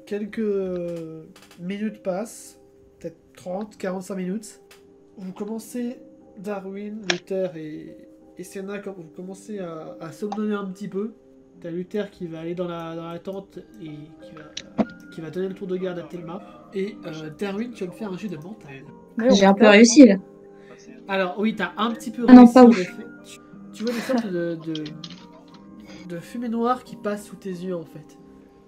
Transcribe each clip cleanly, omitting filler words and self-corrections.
quelques minutes passent, peut-être 30, 45 minutes. Vous commencez, Darwin, Luther et Senna, vous commencez à somnoler un petit peu. T'as Luther qui va aller dans la tente et qui va donner le tour de garde à Thelma. Et Darwin, tu vas me faire un jeu de mental. J'ai un peu réussi là. Alors oui, t'as un petit peu Ah non, réussi pas en ouf. effet. Tu vois des sortes de fumée noire qui passe sous tes yeux en fait.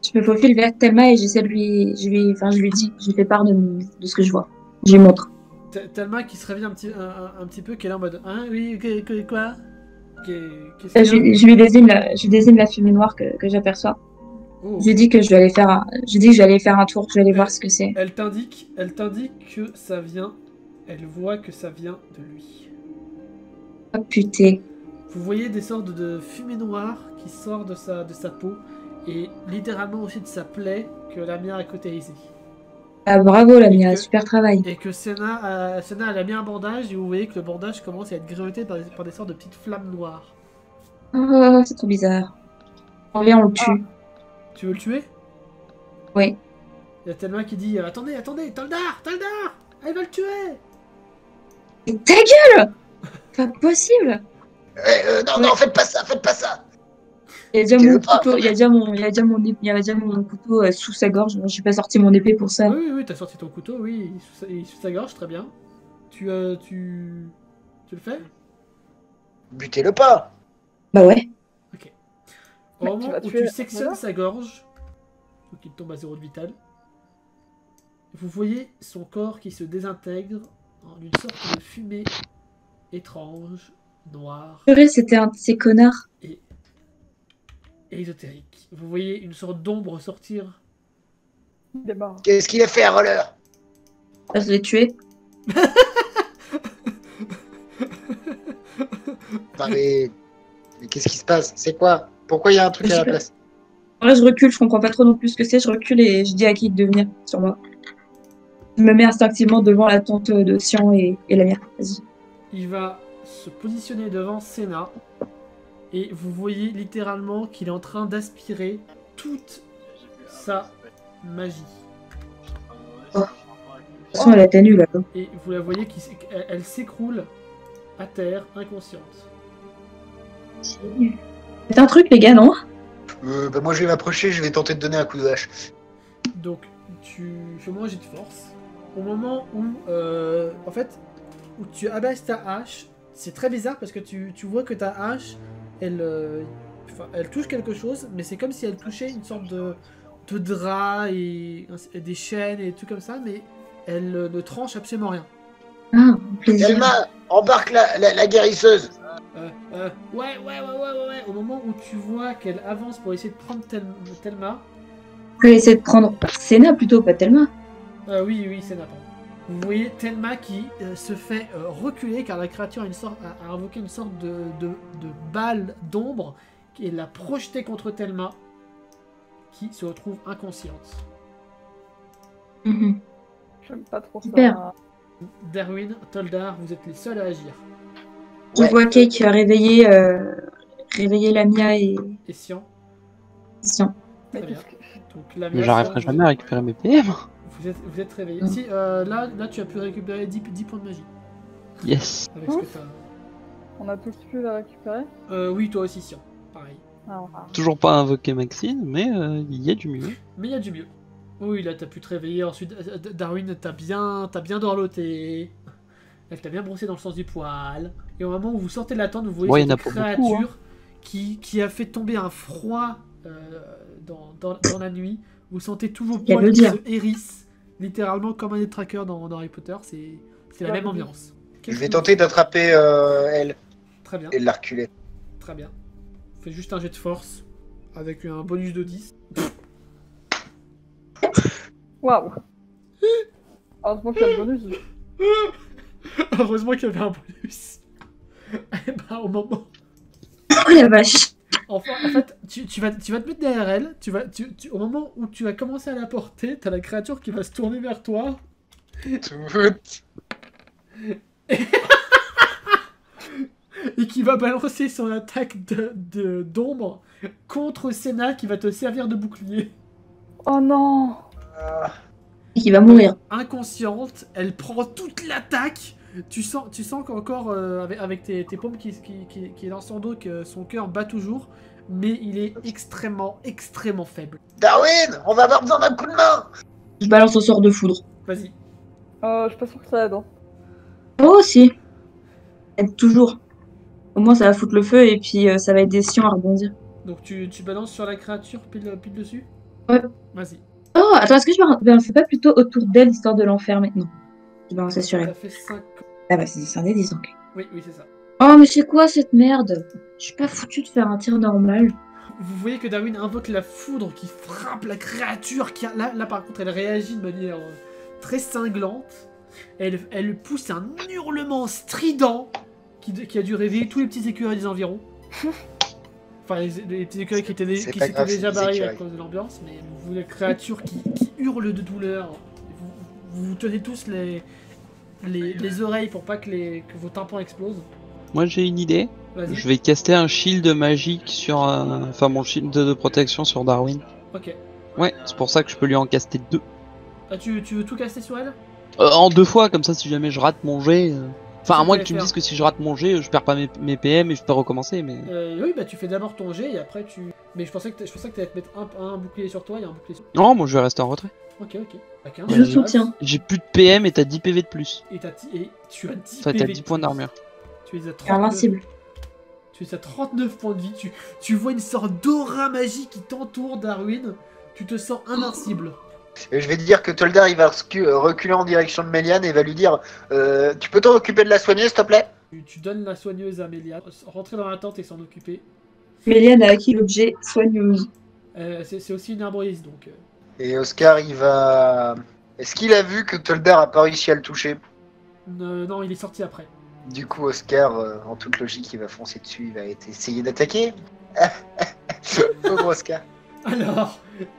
Je me faufile vers Thelma et j'essaie de je lui dis, je lui fais part de ce que je vois. Je lui montre. Thelma qui se réveille un petit peu, qui est là en mode hein, oui, quoi Qu'est-ce Je, qu'il y a je lui désigne la fumée noire que j'aperçois. Oh. Je lui dis que je vais aller faire je dis que je vais aller faire un tour, je vais aller voir ce que c'est. Elle t'indique que ça vient. Elle voit que ça vient de lui. Oh putain. Vous voyez des sortes de fumée noire qui sort de sa peau et littéralement aussi de sa plaie que Lamia a cautérisée. Ah, bravo la Mia, que, super travail. et que Senna elle a mis un bandage et vous voyez que le bandage commence à être grelotté par des sortes de petites flammes noires. Oh, c'est trop bizarre. On vient, on le tue. Tu veux le tuer? Oui. Il y a Thelma qui dit attendez, Toldar, elle va le tuer. Et ta gueule! Pas possible! Non, faites pas ça. Il y a déjà mon couteau, il y a déjà mon couteau sous sa gorge. J'ai pas sorti mon épée pour ça. Oui, t'as sorti ton couteau, oui, il est sous sa gorge, très bien. Tu le fais? Butez-le pas. Bah ouais. Ok. Au moment où tu sectionnes sa gorge, donc il tombe à 0 de vital, vous voyez son corps qui se désintègre en une sorte de fumée étrange, noire. Purée, c'était un de ces connards. Et ésotérique. Vous voyez une sorte d'ombre sortir. Qu'est-ce qu'il a fait, Roller? Ah, je l'ai tué. Enfin, mais qu'est-ce qui se passe? C'est quoi? Pourquoi il y a un truc à la place? Là, je recule, je comprends pas trop non plus ce que c'est. Je recule et je dis à Kik de venir sur moi. Je me mets instinctivement devant la tente de Sian et la mienne. Vas-y. Il va se positionner devant Senna. Et vous voyez littéralement qu'il est en train d'aspirer toute sa magie. Oh. De toute façon, elle a été nulle, là. Et vous la voyez qu'elle s'écroule à terre, inconsciente. C'est un truc, les gars, non? Bah moi je vais m'approcher, je vais tenter de donner un coup de hache. Donc, tu fais-moi un jet de force. Au moment où, en fait, où tu abaisses ta hache, c'est très bizarre parce que tu vois que ta hache, elle touche quelque chose, mais c'est comme si elle touchait une sorte de drap et des chaînes et tout comme ça, mais elle ne tranche absolument rien. Ah, plaisir. Thelma, embarque la guérisseuse. Ouais. Au moment où tu vois qu'elle avance pour essayer de prendre Thelma. Je vais essayer de prendre Senna plutôt, pas Thelma. Oui, c'est n'importe. Vous voyez Thelma qui se fait reculer car la créature a invoqué une sorte de balle d'ombre qui l'a projetée contre Thelma qui se retrouve inconsciente. Mm-hmm. J'aime pas trop Super. ça. Darwin, Toldar, vous êtes les seuls à agir. Je vois Kay qui a réveillé Lamia et Sian. Sian. Très bien. Donc, Mais j'arriverai jamais à récupérer mes PM. Vous êtes réveillés. Si, là, tu as pu récupérer 10 points de magie. Yes. Avec ce que t'as. On a tous pu la récupérer. Oui, toi aussi, Sian. Pareil. Toujours pas invoqué Maxine, mais il y a du mieux. Mais il y a du mieux. Oui, là, t'as pu te réveiller. Ensuite, Darwin, t'as bien dorloté. Elle t'a bien brossé dans le sens du poil. Et au moment où vous sortez de la tente, vous voyez cette créature beaucoup, hein. qui a fait tomber un froid dans la nuit. Vous sentez tous vos poils qui se hérissent. Littéralement comme un des trackers dans Harry Potter. C'est la même ambiance. Je vais tenter d'attraper elle. Très bien. Et de la reculer. Très bien. Fais juste un jet de force. Avec un bonus de 10. Waouh. Heureusement qu'il y a le bonus. Heureusement qu'il y avait un bonus. Et bah au moment... Oh la vache. En fait, tu vas te mettre derrière elle. Au moment où tu vas commencer à la porter, t'as la créature qui va se tourner vers toi. Et qui va balancer son attaque d'ombre contre Senna qui va te servir de bouclier. Oh non. Et qu'il va mourir. Inconsciente, elle prend toute l'attaque. Tu sens qu'encore avec tes paumes qui est dans son dos, que son cœur bat toujours, mais il est extrêmement faible. Darwin, on va avoir besoin d'un coup de main. Je balance un sort de foudre. Vas-y. Je suis pas sûr que ça aide. Hein. Oh, si. Aide toujours. Au moins, ça va foutre le feu et puis ça va être des scions à rebondir. Donc tu balances sur la créature pile dessus. Ouais. Vas-y. Oh, attends, est-ce que je balançais pas plutôt autour d'elle, histoire de l'enfermer? Non. Je balançais sur elle. T'as fait 5. Ah bah, c'est un des 10, donc. Oui, c'est ça. Oh, mais c'est quoi cette merde? Je suis pas foutu de faire un tir normal. Vous voyez que Darwin invoque la foudre qui frappe la créature. Là par contre, elle réagit de manière très cinglante. Elle pousse un hurlement strident qui a dû réveiller tous les petits écureuils des environs. Enfin, les petits écureuils qui s'étaient déjà barrés à cause de l'ambiance, mais vous voyez la créature qui hurle de douleur. Vous tenez tous les oreilles pour pas que vos tympans explosent. Moi j'ai une idée. Vas-y. Je vais caster un shield magique sur enfin mon shield de protection sur Darwin. Ok. Ouais, c'est pour ça que je peux lui en caster 2. Ah, tu veux tout caster sur elle? En 2 fois, comme ça si jamais je rate mon jet. Enfin, à moins que tu me faire. dises que si je rate mon jet, je perds pas mes PM et je peux recommencer, mais. Oui, bah tu fais d'abord ton jet et après tu. Mais je pensais que t'allais te mettre un bouclier sur toi et un bouclier sur toi. Non, moi je vais rester en retrait. Ok. À 15, Je ça soutiens. passe. J'ai plus de PM et t'as 10 PV de plus. Et tu as 10 Enfin, PV t'as de 10 points plus. d'armure. Tu es à 39. Invincible. Tu es à 39 points de vie. Tu vois une sorte d'aura magique qui t'entoure, Darwin. Tu te sens invincible. Et je vais dire que Toldar il va reculer en direction de Méliane et va lui dire tu peux t'en occuper de la soigner s'il te plaît? Tu donnes la soigneuse à Méliane. Rentrer dans la tente et s'en occuper. Méliane a acquis l'objet soigneuse. C'est aussi une arboriste donc. Et Oscar il va... Est-ce qu'il a vu que Toldar a pas réussi à le toucher? Non, il est sorti après. Du coup Oscar, en toute logique, il va foncer dessus, il va essayer d'attaquer. Pauvre Oscar. Alors,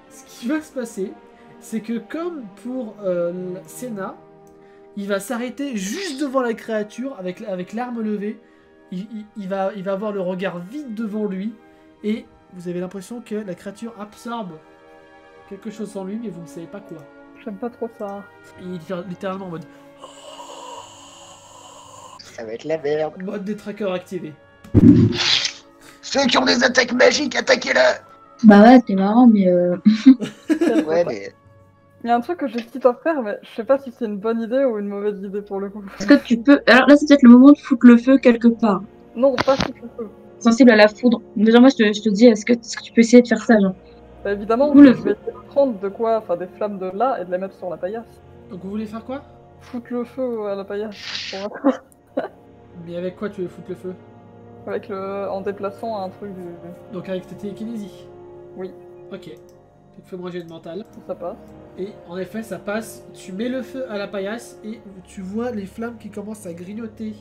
ce qui va se passer, c'est que comme pour Senna, il va s'arrêter juste devant la créature avec l'arme levée. Il va avoir le regard vide devant lui et vous avez l'impression que la créature absorbe quelque chose en lui, mais vous ne savez pas quoi. J'aime pas trop ça. Il est littéralement en mode Ça va être la merde. mode détraqueur activé. Ceux qui ont des attaques magiques, attaquez-le. Bah ouais, c'est marrant, mais Ouais, mais... Il y a un truc que j'hésite à faire, mais je sais pas si c'est une bonne idée ou une mauvaise idée pour le coup. est-ce que tu peux... Alors là, c'est peut-être le moment de foutre le feu quelque part. Non, pas si tu peux. Sensible à la foudre. Déjà, moi, je te dis, est-ce que tu peux essayer de faire ça, genre? Bah, évidemment, Vous le je vais essayer de prendre de quoi, enfin des flammes de là et de les mettre sur la paillasse. Donc vous voulez faire quoi? Foutre le feu à la paillasse. Pour... Mais avec quoi tu veux foutre le feu? Avec en déplaçant un truc du... Donc avec ta télékinésie? Oui. Ok. Tu te fais moi jet de mental. Ça passe. Et en effet, ça passe. Tu mets le feu à la paillasse et tu vois les flammes qui commencent à grignoter.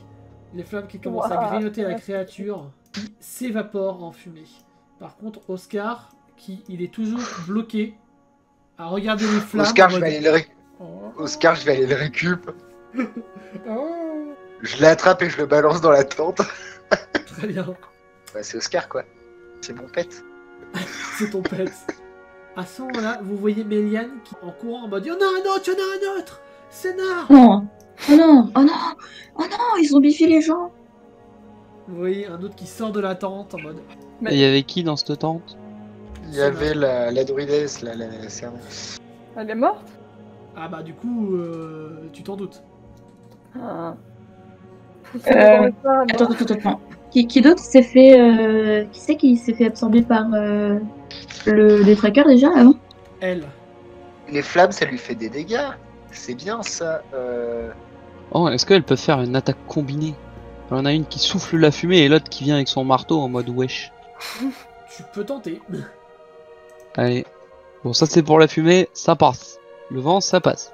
Les flammes qui commencent à grignoter la créature qui s'évapore en fumée. Par contre, Oscar, il est toujours bloqué à regarder les flammes. Oscar, en je mode- vais aller le Oh. Oscar, je vais aller le récup. Oh. Je l'attrape et je le balance dans la tente. Très bien. Bah, c'est Oscar, quoi. C'est mon pet. C'est ton pet. À ce moment-là, vous voyez Méliane qui, en courant en mode il y en a un autre, il y en a un autre. Sénat. Non. Oh non. Oh non. Oh non, ils ont biffé les gens. Vous voyez un autre qui sort de la tente en mode Mais- Et il y avait qui dans cette tente? Il y avait la druidesse, la cerne. Elle est morte? ah bah du coup tu t'en doutes. Ah. Attends. Qui d'autre s'est fait... Qui c'est qui s'est fait absorber par le détraqueur déjà avant? Elle. Les flammes, ça lui fait des dégâts. C'est bien, ça. Oh, est-ce qu'elle peut faire une attaque combinée? Il y en a une qui souffle la fumée et l'autre qui vient avec son marteau en mode wesh. Tu peux tenter. Allez. Bon, ça c'est pour la fumée, ça passe. Le vent, ça passe.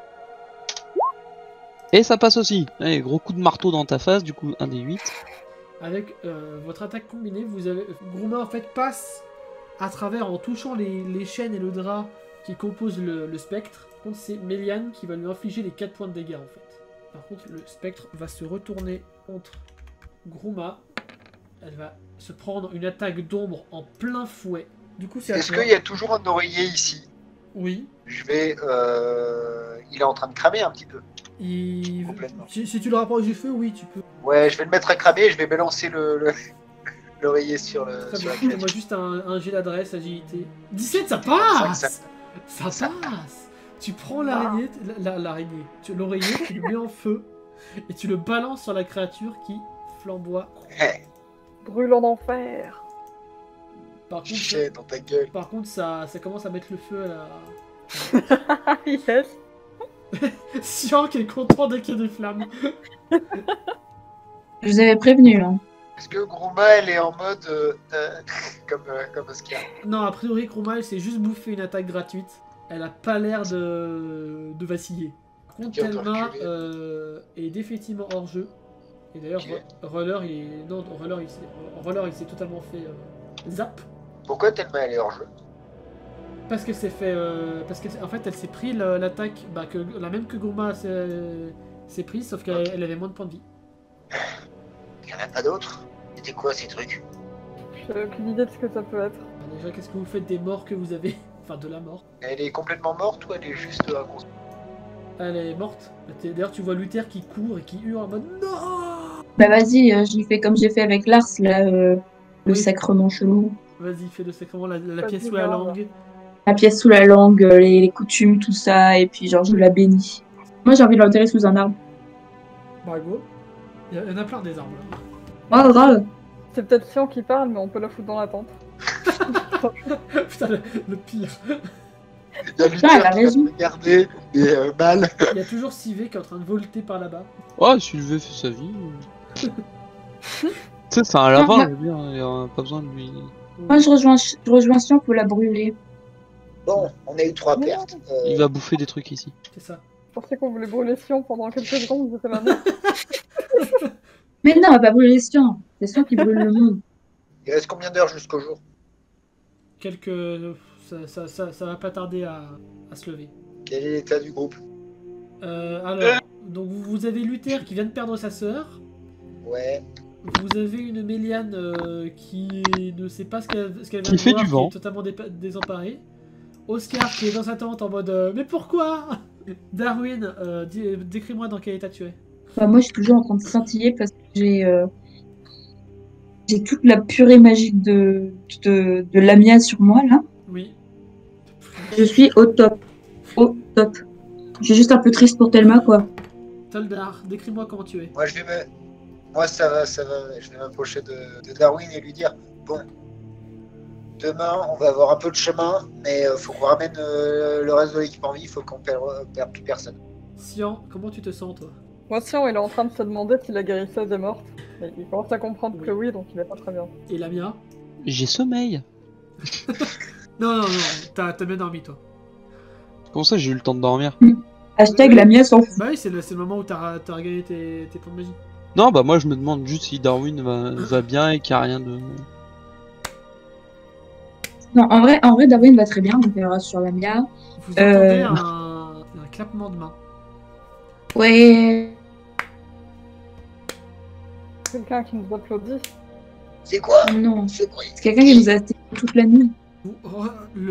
Et ça passe aussi. Allez, gros coup de marteau dans ta face, du coup, un des 8. Avec votre attaque combinée, vous avez Grouma en fait passe à travers en touchant les chaînes et le drap qui composent le spectre. Par contre, c'est Méliane qui va lui infliger les 4 points de dégâts en fait. Par contre, le spectre va se retourner contre Grouma. Elle va se prendre une attaque d'ombre en plein fouet. Du coup, c'est à Est-ce toi. qu'il y a toujours un oreiller ici? Oui. Je vais... Il est en train de cramer un petit peu. Il... Complètement. Si tu le rapproches du feu, oui, tu peux. Ouais, je vais le mettre à cramer, je vais balancer l'oreiller sur le... Très sur bien. la créature. Fais-moi juste un jet d'adresse, agilité. 17, ça Ça- passe. Ça ça passe. Tu prends l'araignée, l'oreiller, tu le mets en feu et tu le balances sur la créature qui flamboie. Brûle en enfer. Chais dans ta gueule. Par contre, ça commence à mettre le feu à la. Yes. Sian qui est content dès qu'il y a des flammes. Je vous avais prévenu, hein. Est-ce que Gromba, elle est en mode comme Oscar? Non, a priori, Kroma, elle s'est juste bouffé une attaque gratuite. Elle a pas l'air de vaciller. Par contre, Ok, on peut Telma reculer. est définitivement hors jeu. Et d'ailleurs, Ok. Roller, il s'est totalement fait zap. Pourquoi Telma, elle est hors jeu? Parce qu'elle s'est fait. Parce qu'en fait, elle s'est pris l'attaque, la même que Gourma s'est prise, sauf qu'elle avait moins de points de vie. Il n'y en a pas d'autres? C'était quoi ces trucs? J'ai aucune idée de ce que ça peut être. Alors déjà, qu'est-ce que vous faites des morts que vous avez? Enfin, de la mort. Elle est complètement morte ou elle est juste inconsciente? Elle est morte. D'ailleurs, tu vois Luther qui court et qui hurle en mode non. Bah vas-y, je lui fais comme j'ai fait avec Lars, là, le Oui. sacrement chelou. Vas-y, fais le sacrement, la Vas-y, pièce sous la grave. langue. La pièce sous la langue, les coutumes, tout ça, et puis genre je la bénis. Moi j'ai envie de l'enterrer sous un arbre. Bah, go. Il y en a plein des arbres là. Oh grave. C'est peut-être Sion qui parle, mais on peut la foutre dans la tente. Putain, le pire. Il y a Luther elle a qui raison. va te regarder et mal. Il y a toujours Civé qui est en train de volter par là-bas. Oh, Sylvain fait sa vie. Tu sais, c'est un lapin, je veux dire, il y a pas besoin de lui. Moi je rejoins Sion pour la brûler. Bon, on a eu 3 pertes. Il va bouffer des trucs ici. C'est ça. Je pensais qu'on voulait brûler Sion pendant quelques secondes, c'était ma mère. Mais non, on va pas brûler Sion. C'est Sion qui brûle le monde. Il reste combien d'heures jusqu'au jour? Ça va pas tarder à se lever. Quel est l'état du groupe? Alors, donc vous avez Luther qui vient de perdre sa sœur. Ouais. Vous avez une Méliane qui ne sait pas ce qu'elle vient Qui de fait voir, du qui vent. est totalement désemparée. Oscar qui est dans sa tente en mode mais pourquoi? Darwin, décris-moi dans quel état tu es. Bah, moi je suis toujours en train de scintiller parce que j'ai toute la purée magique de Lamia sur moi là. Oui. Je suis au top. Au top. Je suis juste un peu triste pour Telma quoi. Toldar, décris-moi comment tu es. Moi ça va. Je vais m'approcher de Darwin et lui dire bon, demain on va avoir un peu de chemin, mais faut qu'on ramène le reste de l'équipe en vie. Il faut qu'on perde plus personne. Sian, comment tu te sens toi? Moi, Sion, il est en train de se demander si la guérisseuse est morte. Et il commence à comprendre que oui, donc il est pas très bien. Et Lamia? J'ai sommeil. Non, t'as bien dormi toi. Comment ça, j'ai eu le temps de dormir? Hashtag Lamia s'en fout. Bah oui, c'est le moment où t'as regagné tes points de magie. Non, bah moi je me demande juste si Darwin va bien et qu'il n'y a rien de. Non, en vrai, Darwin va très bien, donc elle reste sur Lamia. Vous entendez un clappement de main. Ouais. Quelqu'un qui nous applaudit. C'est quoi Non. ce bruit? C'est quelqu'un qui nous a attendu toute la nuit.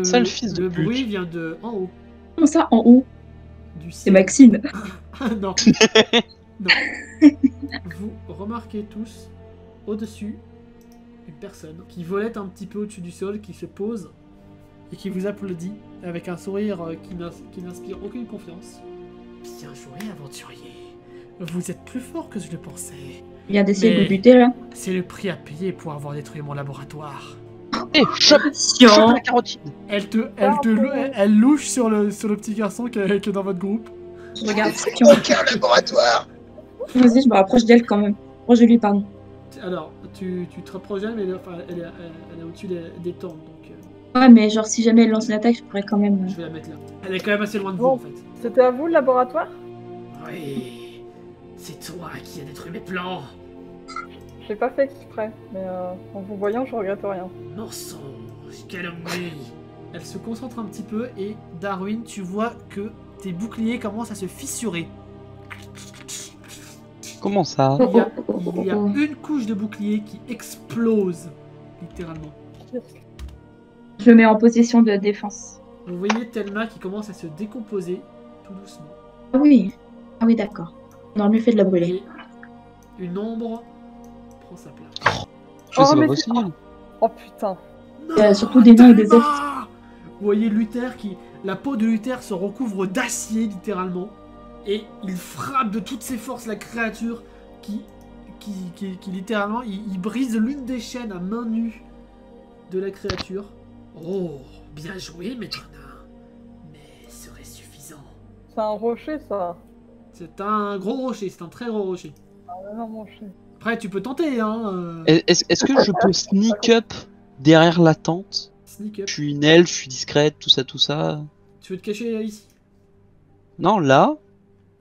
Ça, le fils de le pute. bruit vient de en haut Comment ça, en haut? du C'est ciel. Maxime. Ah, non. Non. Vous remarquez tous au-dessus une personne qui volette un petit peu au-dessus du sol, qui se pose et qui vous applaudit avec un sourire qui n'inspire aucune confiance. Bien joué, aventurier. Vous êtes plus fort que je le pensais. Il vient d'essayer de Mais- le buter là. C'est le prix à payer pour avoir détruit mon laboratoire. Eh, chope Sion. la carotide. Elle louche sur le petit garçon qui est dans votre groupe. Je regarde Sion. Aucun laboratoire. Vas-y, je me rapproche d'elle quand même. Proche de lui, pardon. Alors, tu te rapproches d'elle, mais elle est au-dessus des tentes, donc Ouais, mais genre, si jamais elle lance une attaque, je pourrais quand même. je vais la mettre là. Elle est quand même assez loin de vous, Bon. en fait. C'était à vous le laboratoire? Oui, c'est toi qui as détruit mes plans. Je l'ai pas fait exprès, mais en vous voyant, je regrette rien. Mensonge, calomnie. Elle se concentre un petit peu et Darwin, tu vois que tes boucliers commencent à se fissurer. Comment ça? Il y a une couche de bouclier qui explose, littéralement. Je me mets en position de défense. Vous voyez Thelma qui commence à se décomposer tout doucement. Ah oui. Ah oui, d'accord. On aurait mieux fait de la brûler. Et une ombre prend sa place. C'est pas mais possible. Oh putain. Il y a surtout des nains et des elfes. Vous voyez Luther qui... La peau de Luther se recouvre d'acier, littéralement. Et il frappe de toutes ses forces la créature qui littéralement... Il brise l'une des chaînes à main nue de la créature. Oh, bien joué, maître nain. Mais serait suffisant. C'est un rocher, ça. C'est un gros rocher, c'est un très gros rocher. Un énorme rocher. Après, tu peux tenter, hein. Est-ce que je peux sneak up derrière la tente? Sneak up. Je suis une elfe, je suis discrète, tout ça. Tu veux te cacher ici? Non, là.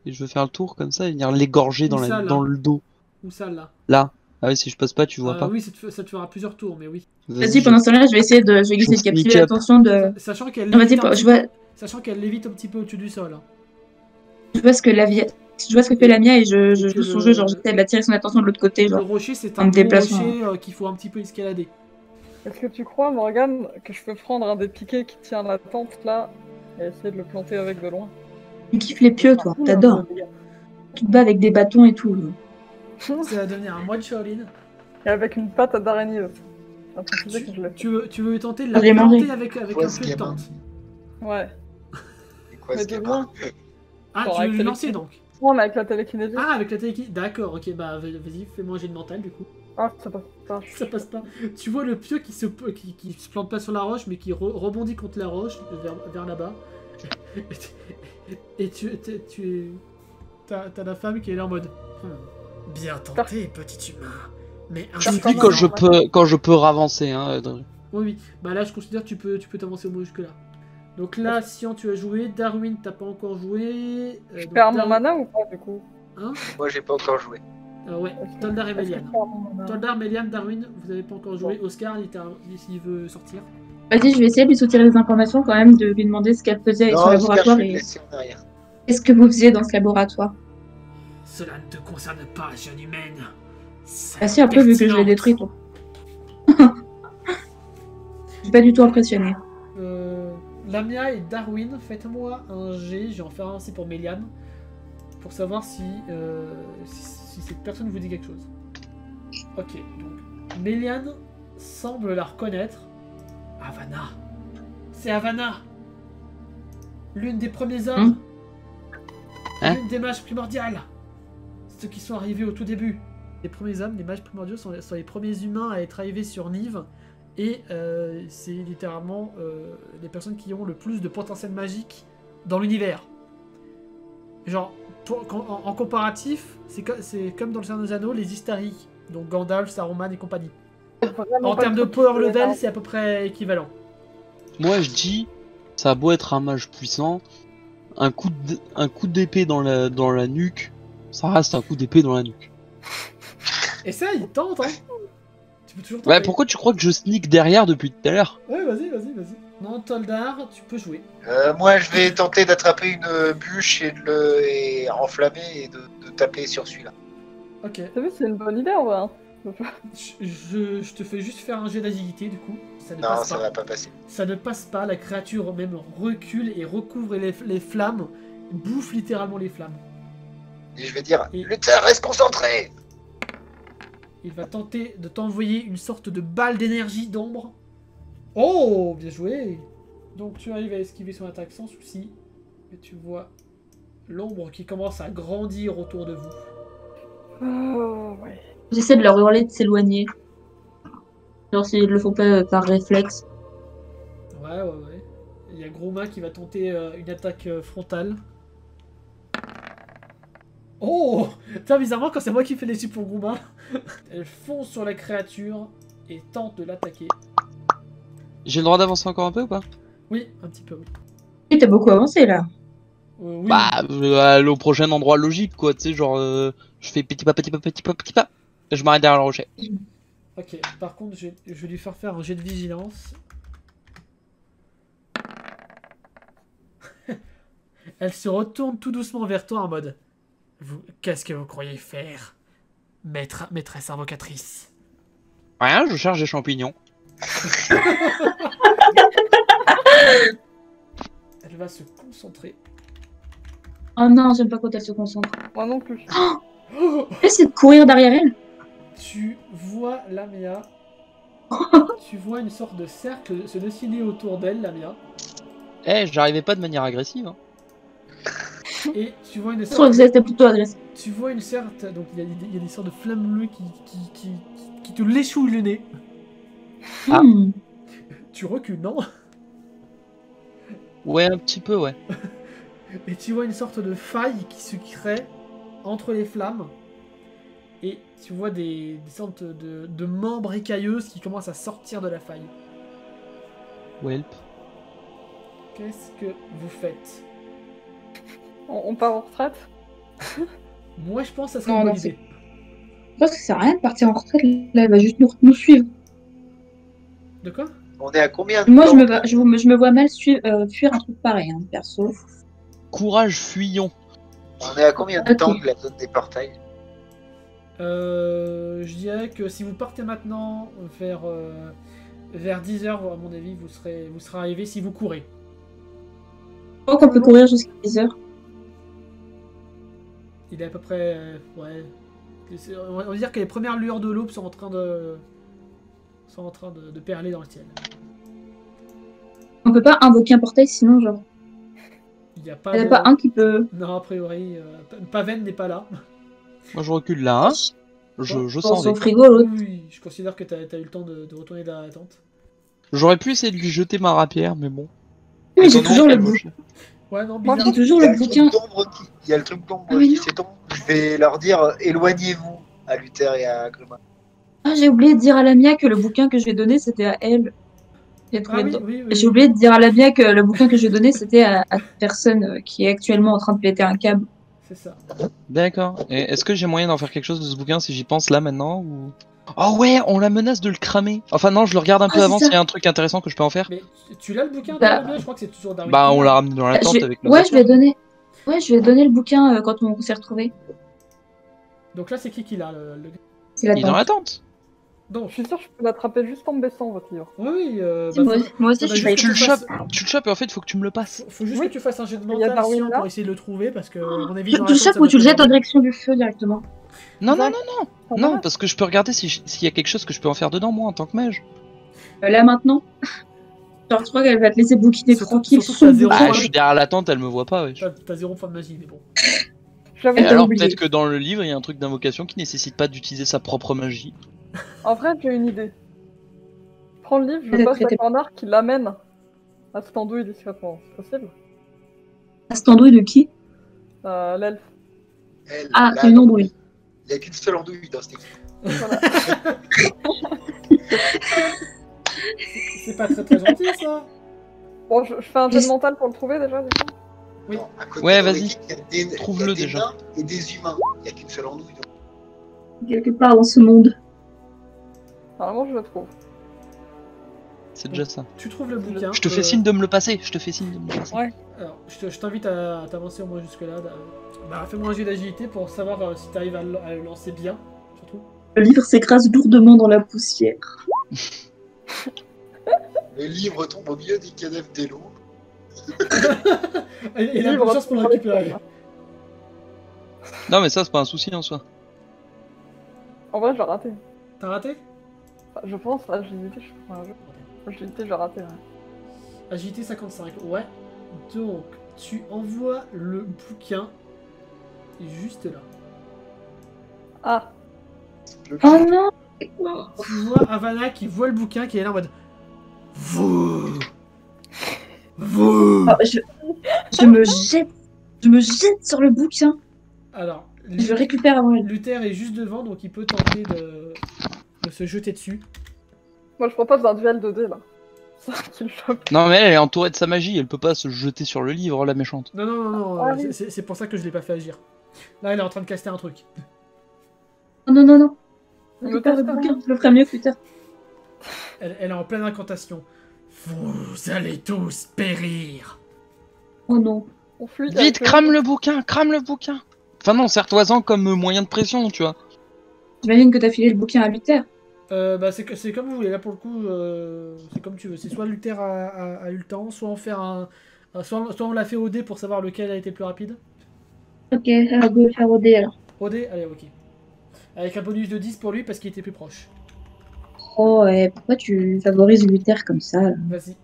Et je veux faire le tour comme ça et venir l'égorger Où ça, là dans le dos. Où ça, là? Là. Ah oui, si je passe pas, tu vois pas. Oui, ça te fera plusieurs tours, mais oui. Vas-y, pendant ce temps-là, je vais essayer de captiver sneak up. l'attention de. Sachant qu'elle Non, vas-y, lévite, je qu'elle lévite un petit peu au-dessus du sol. Hein. vois ce que fait la mienne et je joue son jeu, genre j'essaie d'attirer son attention de l'autre côté, Le genre. rocher, c'est en un me gros déplaçant. rocher qu'il faut un petit peu escalader. Est-ce que tu crois, Morgane, que je peux prendre un des piquets qui tient la tente, là, et essayer de le planter avec de loin? Tu kiffes les pieux, toi, t'adores. Tu te bats avec des bâtons et tout. Ça va devenir un moine Shaolin. Et avec une patte d'araignée aussi. Un truc que je l'ai fait. Tu veux tenter de la Je l'ai mangé. planter avec Ouais, un ce pieu de gamin. tente. Ouais. C'est quoi Mais ce de gamin? loin. Ah, Genre tu veux avec le lancer télékiné- donc? Non, mais avec la télékinésie. Ah, avec la télékinésie. D'accord, ok, bah vas-y, fais-moi un jet de mental du coup. Ah, ça passe pas. Ça passe pas. Tu vois le pieu qui se plante pas sur la roche, mais qui rebondit contre la roche, vers là-bas. Et t'as la femme qui est là en mode. Bien tenté, petit humain. Mais un Je Comme suis quand quand je peux ravancer. Hein. Oui. Bah là, je considère que tu peux t'avancer au moins jusque-là. Donc là, Sian, tu as joué. Darwin, t'as pas encore joué. Je Donc perds mon mana ou pas, du coup? Moi, j'ai pas encore joué. Ouais, Est-ce que- Toldar et est-ce que je Méliane. perds mon mana? Toldar, Méliane, Darwin, vous avez pas encore joué. Oscar, s'il veut sortir. Vas-y, je vais essayer de lui soutirer des informations quand même, de lui demander ce qu'elle faisait avec son Non, Oscar, je laboratoire vais te et laisser en arrière. qu'est-ce que vous faisiez dans ce laboratoire. Cela ne te concerne pas, jeune humaine. Ah si, un peu vu que je l'ai détruit, toi. Je suis pas du tout impressionnée. Lamia et Darwin, faites-moi un G. Je vais en faire un aussi pour Méliane. Pour savoir si cette personne vous dit quelque chose. Ok, donc Méliane semble la reconnaître. Havana. C'est Havana. L'une des premiers hommes. Hein L'une des mages primordiales. Ceux qui sont arrivés au tout début. Les premiers hommes, les mages primordiaux sont les premiers humains à être arrivés sur Nive. Et c'est littéralement les personnes qui ont le plus de potentiel magique dans l'univers. Genre, en comparatif, c'est comme dans le Seigneur des Anneaux, les Istari. Donc Gandalf, Saruman et compagnie. Vraiment En pas termes le de truc power qui est level, énorme. c'est à peu près équivalent. Moi, je dis, ça a beau être un mage puissant, un coup d'épée dans la nuque, ça reste un coup d'épée dans la nuque. Essaye, tente, hein. Tu peux toujours tenter. Ouais, pourquoi tu crois que je sneak derrière depuis tout à l'heure? Ouais, vas-y. Non, Toldar, tu peux jouer. Moi, je vais tenter d'attraper une bûche et enflammer et de taper sur celui-là. Ok. T'as vu, c'est une bonne idée, en vrai. Hein. Je te fais juste faire un jet d'agilité, du coup. Ça ne Non, passe ça pas. va pas passer. Ça ne passe pas, la créature même recule et recouvre les flammes, bouffe littéralement les flammes. Et je vais dire, Et- Luther, reste concentré. Il va tenter de t'envoyer une sorte de balle d'énergie d'ombre. Oh, bien joué. Donc tu arrives à esquiver son attaque sans souci. Et tu vois l'ombre qui commence à grandir autour de vous. Oh, ouais. J'essaie de leur hurler de s'éloigner. Genre s'ils le font pas par réflexe. Ouais. Il y a Groma qui va tenter une attaque frontale. Oh, putain, bizarrement, quand c'est moi qui fais les pour Groma, elle fonce sur la créature et tente de l'attaquer. J'ai le droit d'avancer encore un peu ou pas? Oui, un petit peu, oui. Et t'as beaucoup avancé là. Oui. Bah, aller au prochain endroit logique, quoi, tu sais, genre, je fais petit pas, et je m'arrête derrière le rocher. Ok, par contre, je vais lui faire un jet de vigilance. Elle se retourne tout doucement vers toi en mode qu'est-ce que vous croyez faire, maîtresse invocatrice? Rien, je cherche des champignons. Elle va se concentrer. Oh non, j'aime pas quand elle se concentre. Moi non plus. Oh, Essaye de courir derrière elle. tu vois Lamia. Tu vois une sorte de cercle se dessiner autour d'elle, Lamia. Eh, j'arrivais pas de manière agressive. Hein. Et tu vois une Je trouve que sorte. c'était plutôt agressif. Tu vois une sorte. Donc il y a des sortes de flammes bleues qui te léchouillent le nez. Ah. Tu recules, non? Ouais, un petit peu, ouais. Et tu vois une sorte de faille qui se crée entre les flammes. Et tu vois des sortes de membres écailleuses qui commencent à sortir de la faille. Welp. Qu'est-ce que vous faites? On part en retraite? Moi, je pense que ça serait Non, une bonne non, c'est- idée. Je pense que ça sert à rien de partir en retraite. Là, elle va juste nous suivre. De quoi? On est à combien de Moi, temps je me vois mal fuir un truc pareil, hein, perso. Courage, fuyons. On est à combien de Ok. temps de la zone des portails? Je dirais que si vous partez maintenant vers 10h, à mon avis, vous serez arrivé si vous courez. Je crois qu'on peut courir jusqu'à 10 heures. Il est à peu près. Ouais. On va dire que les premières lueurs de l'aube sont en train de perler dans le ciel. On peut pas invoquer un portail, sinon, genre, Il n'y a pas il n'y en de. a pas un qui peut. Non, a priori, Paven n'est pas là. Moi, je recule là, hein. Je Pense sens au vite. frigo, l'autre. Oui, je considère que t'as eu le temps de retourner dans la tente. J'aurais pu essayer de lui jeter ma rapière, mais bon. Oui, j'ai Étant donné toujours le qu'elle bout. me- Ouais, non, Moi, bizarre. J'ai toujours Il y a le le truc bouquin. d'ombre il y a le truc d'ombre Ah, mais qui non. s'étombe. Je vais leur dire éloignez-vous à Luther et à Grima. Ah, j'ai oublié de dire à Lamia que le bouquin que je vais donner, c'était à elle. J'ai Ah trouvé oui, dedans. oui, oui. J'ai oublié de dire à Lamia que le bouquin que je vais donner, c'était à personne qui est actuellement en train de péter un câble. C'est ça. D'accord. Et est-ce que j'ai moyen d'en faire quelque chose de ce bouquin si j'y pense là maintenant ou... Oh ouais, on la menace de le cramer. Enfin non, je le regarde un peu c'est avant ça. s'il y a un truc intéressant que je peux en faire. Mais tu l'as le bouquin, Bah. toi, Lamia? Je crois que c'est toujours Darwin. Bah on Cook. l'a ramené dans la tente avec nos Ouais, je vais affaires. donner. Ouais, je vais donner le bouquin quand on s'est retrouvés. Donc là, c'est qui l'a C'est la Il est dans tente. la tente. Donc, Je suis sûr que je peux l'attraper juste en me baissant, votre livre. oui, Si, moi, moi aussi, faudrait je juste vais. que Tu le fasses- chopes et en fait il faut que tu me le passes. Faut juste Oui. que tu fasses un jet de Il y a mental Darwin science là. pour essayer de le trouver parce que, à mon avis, Tu dans la le tente, chopes ça ou doit tu le pas jettes en aider. direction du feu directement. Non, non, Exact. non, Ça non, va. parce que je peux regarder s'il y a quelque chose que je peux en faire dedans moi en tant que mage. Là, maintenant. Genre, tu crois qu'elle va te laisser bouquiner Surtout- tranquille surtout que son t'as zéro- bouquin. Bah je suis derrière la tente, elle me voit pas, wesh. T'as 0 point de magie, mais bon. J'avoue, Et t'as alors oublié. peut-être que dans le livre il y a un truc d'invocation qui nécessite pas d'utiliser sa propre magie. en vrai, j'ai une idée. Je prends le livre, je Peut-être passe que la t'es- cornard qui l'amène à cette andouille discrètement. C'est possible? À cette andouille de qui? L'elfe. Elle, Ah, là, c'est une andouille. Il n'y a qu'une seule andouille dans cette équipe. Voilà. C'est pas très gentil, ça. Bon, je fais un jet de mental pour le trouver déjà, du coup. Oui. Non, à côté Ouais, dans vas-y. l'équipe, il y a des, Trouve-le il y a des déjà. nains et des humains. Il n'y a qu'une seule andouille. Donc. Quelque part dans ce monde. Normalement, je le trouve. C'est déjà ça. Tu trouves le bouquin. Je te fais signe de me le passer, je te fais signe de me le passer. Ouais. Alors, je t'invite à t'avancer au moins jusque-là. Bah, fais-moi un jet d'agilité pour savoir si t'arrives à le lancer bien, surtout. Le livre s'écrase lourdement dans la poussière. Le livre tombe au milieu des cadavres des loups. Et il a Livre bonne chance pour le sur les récupérer. femmes. Non mais ça c'est pas un souci en soi. En vrai, je l'ai raté. T'as raté? Enfin, je pense, agilité, je prends un jeu. Agilité, j'ai raté. Ouais. Agilité 55, ouais. Donc, tu envoies le bouquin juste là. Ah, Oh non! Tu vois Havana qui voit le bouquin, qui est là en mode Vous Ah, je me jette sur le bouquin. Alors, Je le récupère avant elle. Luther est juste devant, donc il peut tenter de se jeter dessus. moi je propose un duel 2D là. Ça qui le chope. Non mais elle est entourée de sa magie, elle peut pas se jeter sur le livre la méchante. Non, non, non, non, Ah oui. c'est pour ça que je l'ai pas fait agir. Là, elle est en train de caster un truc. Non, non, non, non. Il me Récupère le teste bouquin, je le ferai mieux plus tard. Elle est en pleine incantation. Vous allez tous périr. Oh non. On fuit. Vite, avec crame le bouquin, crame le bouquin. Enfin non, serre-toi-en comme moyen de pression, tu vois. J'imagine que t'as filé le bouquin à Luther. Bah, c'est comme vous voulez. Là, pour le coup, c'est comme tu veux. C'est soit Luther a eu le temps, soit en faire un Soit on l'a fait au dé pour savoir lequel a été le plus rapide. Ok, on va faire au dé alors. Au dé, allez, ok. Avec un bonus de 10 pour lui parce qu'il était plus proche. Oh ouais, pourquoi tu favorises Luther comme ça là? Vas-y.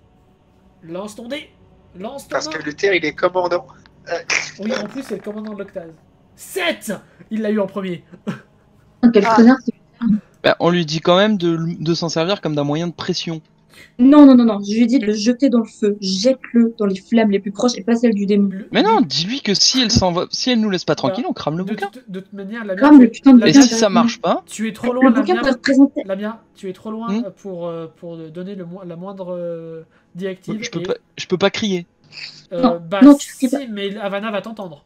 Lance ton dé. Lance ton Parce dé. que Luther, il est commandant. Oui, en plus, c'est le commandant de l'Octave. 7. Il l'a eu en premier. Oh, quel Ah. connard c'est. Bah, on lui dit quand même de s'en servir comme d'un moyen de pression. Non, non, non, non, je lui ai dit de le jeter dans le feu. Jette-le dans les flammes les plus proches et pas celles du démon. Mais non, dis-lui que si elle s'en va, si elle nous laisse pas tranquille, on crame le De bouquin. toute manière, la Crame le putain de Et bouquin si ça marche pas, tu es trop Le loin, bouquin Lamia. pourrait représenter. Lamia, tu es trop loin Hmm. pour donner la moindre directive. je peux pas crier. Non, Bah non, tu si, cries mais Havana va t'entendre.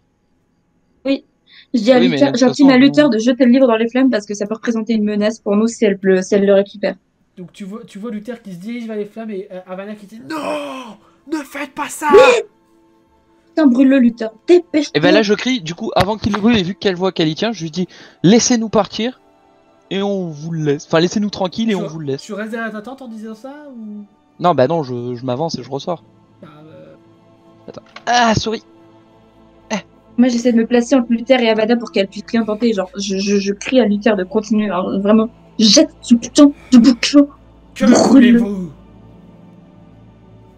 Je dis à Oui, mais Luther, de toute j'intime à façon, Luther de jeter le livre dans les flammes parce que ça peut représenter une menace pour nous si elle le récupère. Donc tu vois Luther qui se dirige vers les flammes et Havana qui dit non, ne faites pas ça. Putain, brûle-le, Luther, dépêche-toi. Et ben là, je crie, du coup, avant qu'il le brûle et vu qu'elle voit qu'elle y tient, je lui dis laissez-nous partir et on vous le laisse. Enfin, laissez-nous tranquille et on vous le laisse. Tu restes derrière ta tente en disant ça ou Non, bah non, je m'avance et je ressors. bah, Ah, souris. Moi, j'essaie de me placer entre Luther et Avada pour qu'elle puisse rien tenter. Genre, je crie à Luther de continuer. Alors, vraiment, jette ce putain de bouquin. que Brûle-le. voulez-vous?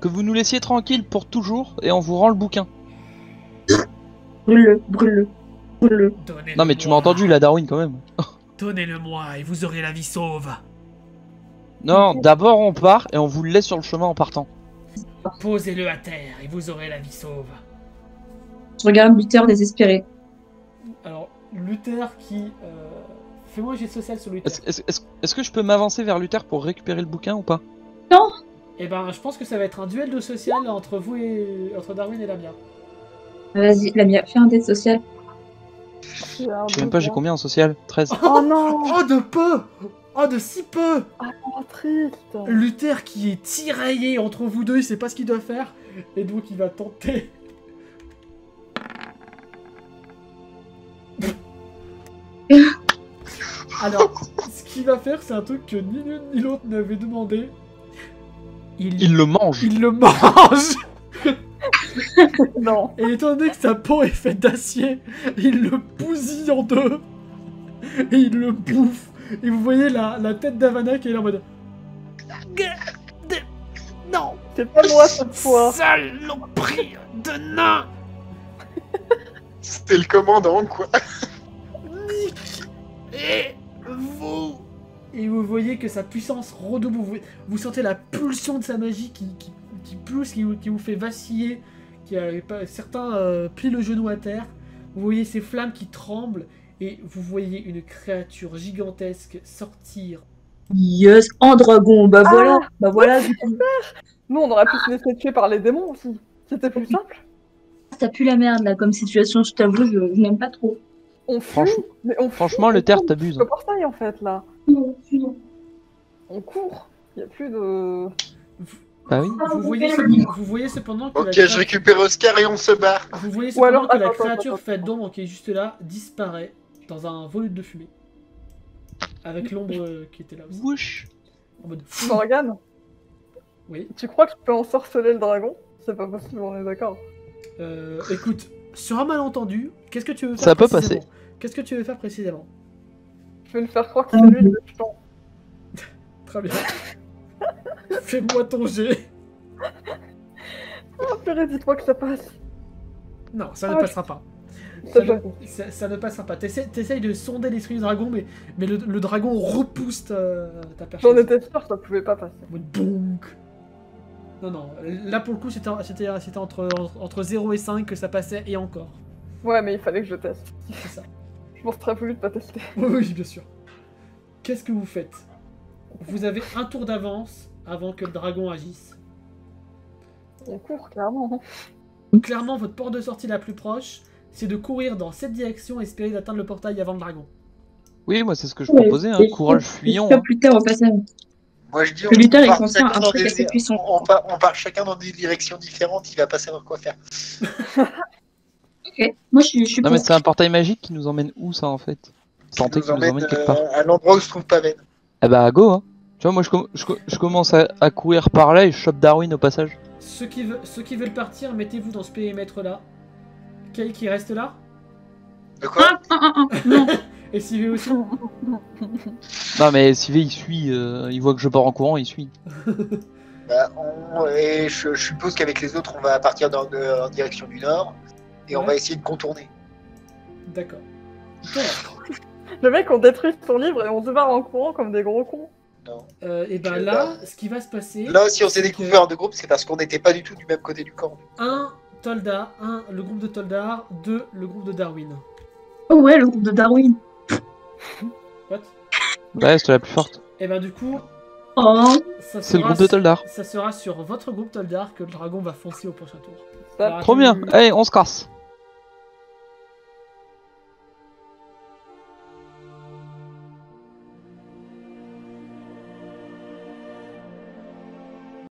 Que vous nous laissiez tranquille pour toujours et on vous rend le bouquin. Brûle-le, brûle-le, brûle-le. Donnez-le-moi. Non, mais tu m'as entendu, la Darwin, quand même. Donnez-le-moi et vous aurez la vie sauve. Non, d'abord on part et on vous le laisse sur le chemin en partant. Posez-le à terre et vous aurez la vie sauve. Je regarde Luther désespéré. Alors, Luther qui... Fais-moi un jet social sur Luther. Est-ce que je peux m'avancer vers Luther pour récupérer le bouquin ou pas? Eh ben, je pense que ça va être un duel de social entre vous et... entre Darwin et Lamia. Vas-y, Lamia, fais un dé social. Je sais même pas, j'ai combien en social? 13. Oh non. Oh, de peu! Oh, de si peu! Oh, triste. Luther qui est tiraillé entre vous deux, il sait pas ce qu'il doit faire. Et donc, il va tenter... Alors, ce qu'il va faire, c'est un truc que ni l'une ni l'autre n'avait demandé. Il le mange. Il le mange! Non. Et étant donné que sa peau est faite d'acier, il le bousille en deux. Et il le bouffe. Et vous voyez la tête d'Havana qui est là en mode... Non! C'est pas moi cette fois. Saloperie de nain! C'était le commandant, quoi. Et vous... Et vous voyez que sa puissance redouble. Vous sentez la pulsion de sa magie qui pousse, qui vous fait vaciller. Certains plient le genou à terre. Vous voyez ces flammes qui tremblent. Et vous voyez une créature gigantesque sortir. Yes, en dragon. Bah voilà, bah voilà. Du coup, Nous, on aurait pu se laisser tuer par les démons aussi. C'était plus simple. ça pue la merde là comme situation. Je t'avoue, je n'aime pas trop. On fuit, mais on fuit, Franchement, on le terre court t'abuse. Le portail en fait là. Non. On court. Il y a plus de. Bah oui. Vous voyez cependant que Ok, je récupère Oscar et on se barre. Vous voyez Ou cependant alors, que la attends, créature attends. faite d'ombre qui est juste là disparaît dans un volume de fumée. Avec l'ombre qui était là aussi. Wouch. En mode... Morgane, Oui. tu crois que je peux ensorceler le dragon? C'est pas possible, on est d'accord. Écoute, sur un malentendu, qu'est-ce que tu veux faire Ça peut précisément passer. Qu'est-ce que tu veux faire précisément? Je vais le faire croire que c'est lui le méchant. Très bien. Fais-moi ton jet. Oh purée, dites-moi que ça passe. Non, ça ne Ah, passera pas. Ça, Ça ne passera pas. T'essayes de sonder l'esprit du dragon, mais le dragon repousse ta personne. J'en étais sûr, ça pouvait pas passer. En mode bonk. Non, là pour le coup c'était entre 0 et 5 que ça passait et encore. Ouais, mais il fallait que je teste. C'est ça. Je pense très voulu de pas tester. Oui, bien sûr. Qu'est-ce que vous faites? Vous avez un tour d'avance avant que le dragon agisse. On court, clairement. Clairement, votre porte de sortie la plus proche, c'est de courir dans cette direction et espérer d'atteindre le portail avant le dragon. Oui, moi c'est ce que je proposais, hein. Courage fuyant. Hein. Plus tard au passage. Moi je dis Que Luther, il part contient chacun un dans truc des- assez puissant. on part chacun dans des directions différentes, il va pas savoir quoi faire. Ok. Moi, je suis Non pour. mais c'est un portail magique qui nous emmène où ça en fait? Santé qui nous emmène quelque part. À l'endroit où se trouve Paven. Eh bah go hein. Tu vois moi je commence à courir par là et je chope Darwin au passage. ceux qui veulent partir, mettez-vous dans ce périmètre-là. Kay qui reste là. De quoi? Non. Et Sylvie aussi. Non mais Sylvie il suit, il voit que je pars en courant, il suit. Bah, et je suppose qu'avec les autres, on va partir en direction du nord. Et on Ouais. va essayer de contourner. D'accord. Donc, Le mec, on détruit son livre et on se barre en courant comme des gros cons. Non. et ben Ok, là, ce qui va se passer. Là, si on s'est c'est découvert en deux groupes, c'est parce qu'on n'était pas du tout du même côté du camp. Un Toldar, le groupe de Toldar, 2 le groupe de Darwin. Oh ouais, le groupe de Darwin. What? Ouais, c'était la plus forte. Et ben du coup, Oh. ça C'est le sera, groupe de Toldar. ça sera sur votre groupe Toldar que le dragon va foncer au prochain tour. Ça, Alors, Trop bien. tu- Allez, on se casse.